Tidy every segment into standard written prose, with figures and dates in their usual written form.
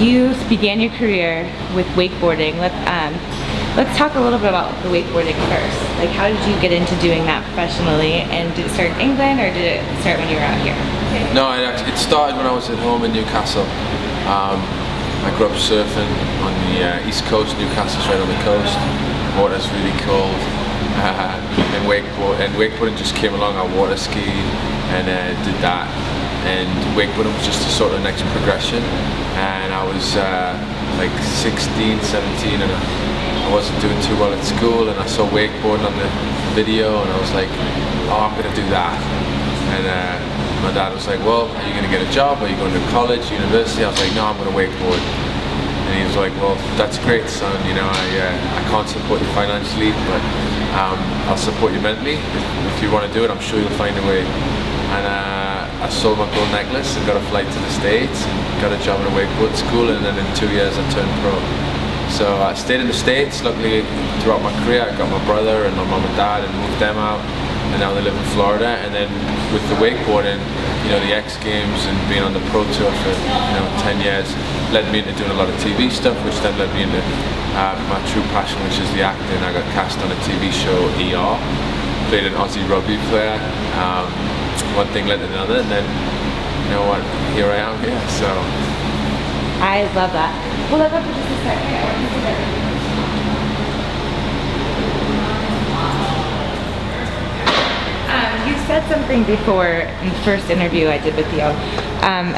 You began your career with wakeboarding. Let's talk a little bit about the wakeboarding first. Like, how did you get into doing that professionally? And did it start in England, or did it start when you were out here? No, it started when I was at home in Newcastle. I grew up surfing on the east coast. Newcastle's right on the coast. Water's really cold. And wakeboarding just came along. I water skied and did that. And wakeboarding was just a sort of next progression. And I was like 16, 17, and I wasn't doing too well at school, and I saw wakeboarding on the video, and I was like, oh, I'm gonna do that. And my dad was like, well, are you gonna get a job? Are you going to college, university? I was like, no, I'm gonna wakeboard. And he was like, well, that's great, son. You know, I can't support you financially, but I'll support you mentally. If you want to do it, I'm sure you'll find a way. And I sold my gold necklace and got a flight to the States, and got a job at a wakeboard school, and then in 2 years I turned pro. So I stayed in the States. Luckily, throughout my career, I got my brother and my mom and dad and moved them out, and now they live in Florida. And then with the wakeboarding, you know, the X Games and being on the pro tour for 10 years led me into doing a lot of TV stuff, which then led me into my true passion, which is the acting. I got cast on a TV show, ER, played an Aussie rugby player. One thing led to another, and then, you know what, here I am here, so. I love that. Well, let's go for just a second. You said something before in the first interview I did with you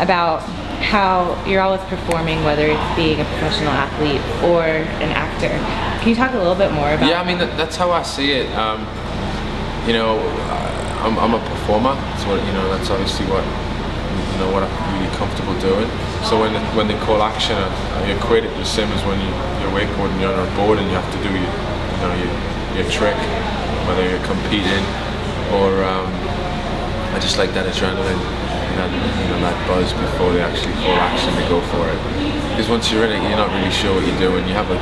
about how you're always performing, whether it's being a professional athlete or an actor. Can you talk a little bit more about? Yeah, I mean that's how I see it. You know, I'm a performer, so that's obviously what what I'm really comfortable doing. So when they call action, I equate it the same as when you're wakeboarding, you're on a board and you have to do your trick, whether you're competing or I just like that adrenaline and that buzz before they actually call action to go for it. Because once you're in it, you're not really sure what you're doing. You have a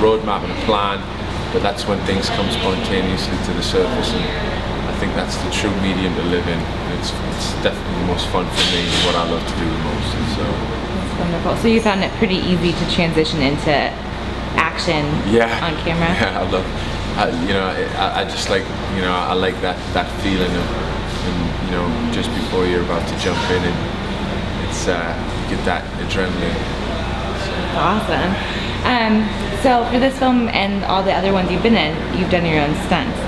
roadmap and a plan, but that's when things come spontaneously to the surface, and I think that's the true medium to live in. It's definitely the most fun for me, and what I love to do the most. So. That's wonderful. So you found it pretty easy to transition into action on camera? Yeah, I love. I just like I like that feeling of, just before you're about to jump in, and it's you get that adrenaline. Awesome. So for this film and all the other ones you've been in, you've done your own stunts.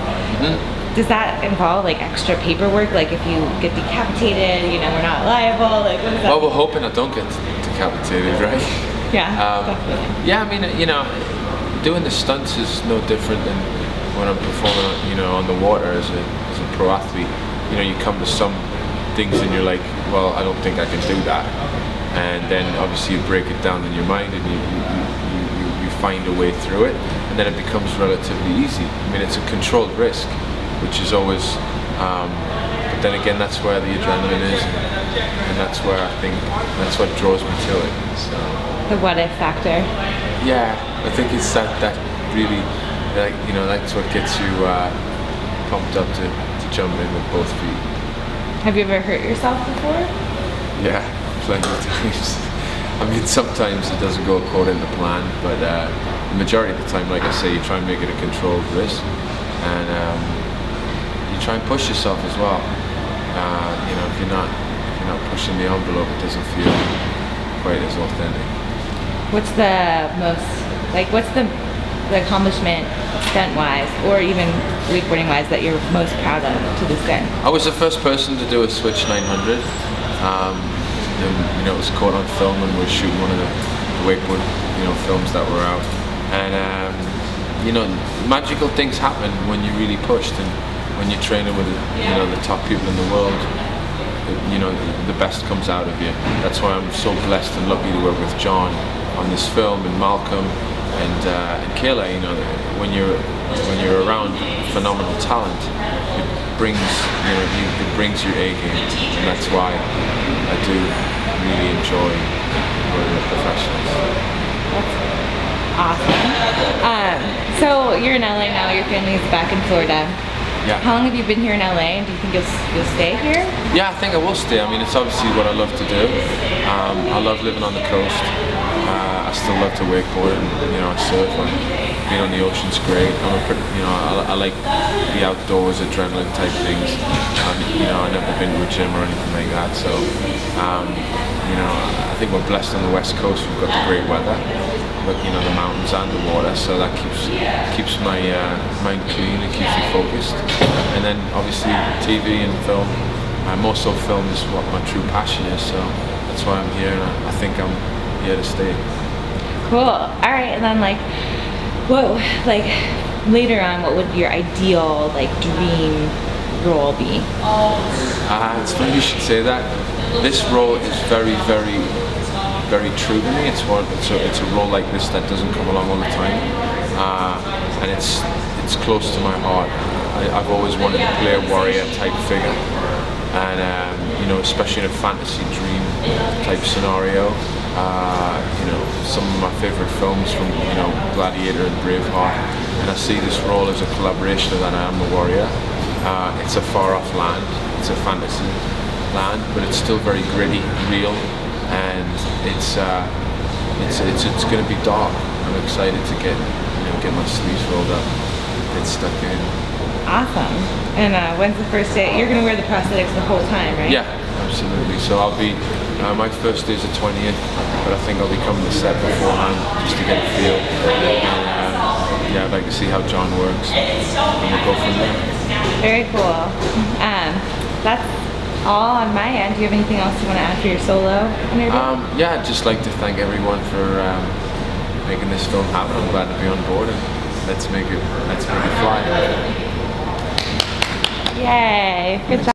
Mm-hmm. Does that involve like extra paperwork? Like if you get decapitated, we're not liable. Like what is that? Well, we're hoping I don't get decapitated, right? Yeah. Definitely. Yeah, I mean, doing the stunts is no different than when I'm performing, on the water as a pro athlete. You come to some things and you're like, well, I don't think I can do that, and then obviously you break it down in your mind and you find a way through it, and then it becomes relatively easy. I mean, it's a controlled risk, which is always, but then again, that's where the adrenaline is, and that's where I think that's what draws me to it. So. The what if factor. Yeah, I think it's that really, that's what gets you pumped up to jump in with both feet. Have you ever hurt yourself before? Yeah, plenty of times. I mean, sometimes it doesn't go according to plan, but the majority of the time, like I say, you try and make it a controlled risk, and you try and push yourself as well. If you're not pushing the envelope, it doesn't feel quite as authentic. What's the accomplishment stunt-wise, or even wakeboarding-wise, that you're most proud of to this day? I was the first person to do a Switch 900. It was caught on film when we were shooting one of the wakeboard, films that were out. And magical things happen when you really pushed, and when you're training with the top people in the world. The best comes out of you. That's why I'm so blessed and lucky to work with John on this film, and Malcolm and Kayla. When you're around phenomenal talent, it brings your A game, and that's why I do really enjoy working with professionals. That's awesome. So you're in LA now. Your family's back in Florida. Yeah. How long have you been here in LA, and do you think you'll stay here? Yeah, I think I will stay. I mean, it's obviously what I love to do. I love living on the coast. I still love to wakeboard and I surf and being on the ocean's great. I like the outdoors, adrenaline type things. I've never been to a gym or anything like that, so I think we're blessed on the west coast. We've got the great weather, but the mountains and the water, so that keeps my mind clean and keeps me focused. And then obviously TV and film. More so film is what my true passion is, so that's why I'm here, and I think I'm here to stay. Cool. All right, and then later on, what would your ideal dream role be? It's funny you should say that. This role is very, very, very true to me. It's a role like this that doesn't come along all the time, and it's close to my heart. I've always wanted to play a warrior type figure, and especially in a fantasy dream type scenario. Some of my favorite films from Gladiator and Braveheart, and I see this role as a collaboration of that. I am the warrior. It's a far off land, it's a fantasy land, but it's still very gritty, real, and it's going to be dark. I'm excited to get my sleeves rolled up, get stuck in. Awesome. And when's the first day? You're going to wear the prosthetics the whole time, right? Yeah, absolutely. So I'll be, my first day is the 20th, but I think I'll be coming to set beforehand just to get a feel. And I'd like to see how John works, and we'll go from there. Very cool. That's all on my end. Do you have anything else you want to add for your solo interview? I'd just like to thank everyone for making this film happen. I'm glad to be on board, and let's make it fly. Yay. Good job.